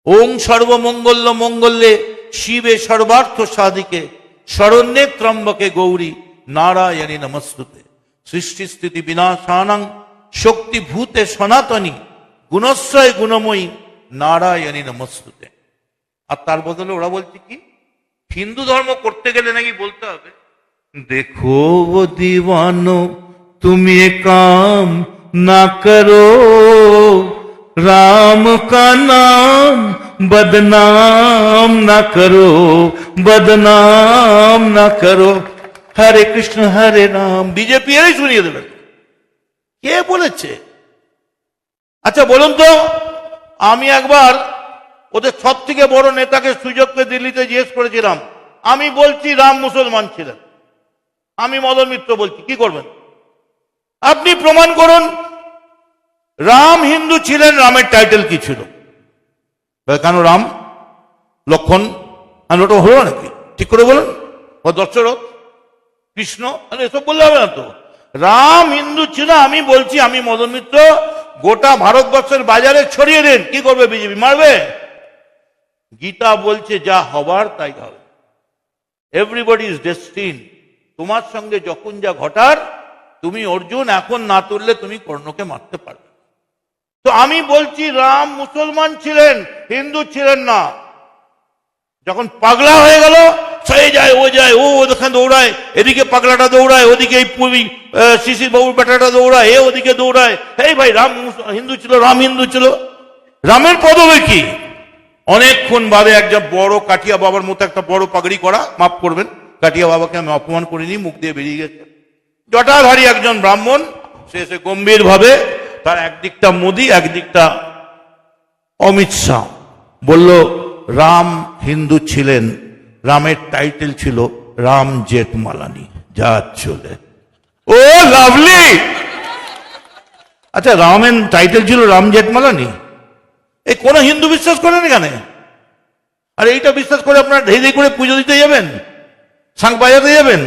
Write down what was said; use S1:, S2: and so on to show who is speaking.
S1: ওং সর্বমঙ্গল্য মঙ্গল্যে শিবে সর্বার্থ সাধিকে শরণ্যে ত্রম্বকে গৌরী নারায়ণী নমস্তুতে সৃষ্টি স্থিতি বিনাশানাং শক্তিভূতে সনাতনী গুণশ্রয় গুণময়ী নারায়ণী নমস্তুতে। আর তার বদলে ওরা বলছে কি, হিন্দু ধর্ম করতে গেলে নাকি বলতে হবে, দেখো ও দিওয়ানো তুমি কাম না করো, राम का नाम बदनाम ना करो, बदनाम ना करो, हरे कृष्ण हरे राम। বিজেপি এরই শুনিয়ে দেবেন। কে বলেছে? আচ্ছা বলুন তো, আমি একবার ওদের সব থেকে বড় নেতাকে সুযোগ পেয়ে দিল্লিতে জিজ্ঞেস করেছিলাম, আমি বলছি রাম মুসলমান ছিলেন, আমি মদন মিত্র বলছি, কি করবেন? আপনি প্রমাণ করুন রাম হিন্দু ছিলেন, রামের টাইটেল কি ছিল? কেন রাম লক্ষণ আর ওটা হলো নাকি? ঠিক করে বলুন। ও দশরথ কৃষ্ণ এসব বললে হবে না তো। রাম হিন্দু ছিল, আমি বলছি, আমি মদন মিত্র, গোটা ভারতবর্ষের বাজারে ছড়িয়ে দেন। কি করবে বিজেপি? মারবে। গীতা বলছে যা হবার তাই হবে। Everybody is ডেস্টিন। তোমার সঙ্গে যখন যা ঘটার, তুমি অর্জুন এখন না তুললে তুমি কর্ণকে মারতে পারবে। তো আমি বলছি রাম মুসলমান ছিলেন, হিন্দু ছিলেন না। যখন পাগলা হয়ে গেল, সে যায় ও যায়, ও ওখানে দৌড়ায়, এদিকে পাগলাটা দৌড়ায়, ওদিকে এই শিশির বাবুর বেটাটা দৌড়ায়, এ ওদিকে দৌড়ায়। এই ভাই রাম হিন্দু ছিল, রাম হিন্দু ছিল, রামের পদবী কি? অনেকক্ষণ বাদে একজন বড় কাঠিয়া বাবার মতো একটা বড় পাগড়ি করা, মাফ করবেন কাঠিয়া বাবাকে আমি অপমান করিনি, মুখ দিয়ে বেরিয়ে গেছে, জটাধারী একজন ব্রাহ্মণ, সে এসে গম্ভীর ভাবে, তার একদিকটা মোদি একদিকটা অমিত শাহ, বলল রাম হিন্দু ছিলেন, রামের টাইটেল ছিল রাম জেঠমালানি, যা চলে। ও লাভলি। আচ্ছা রামের টাইটেল ছিল রাম জেঠমালানি, এই কোন হিন্দু বিশ্বাস করেন এখানে? আর এইটা বিশ্বাস করে আপনারা ধেই ধেই করে পুজো দিতে যাবেন, শাঁখ বাজাতে যাবেন?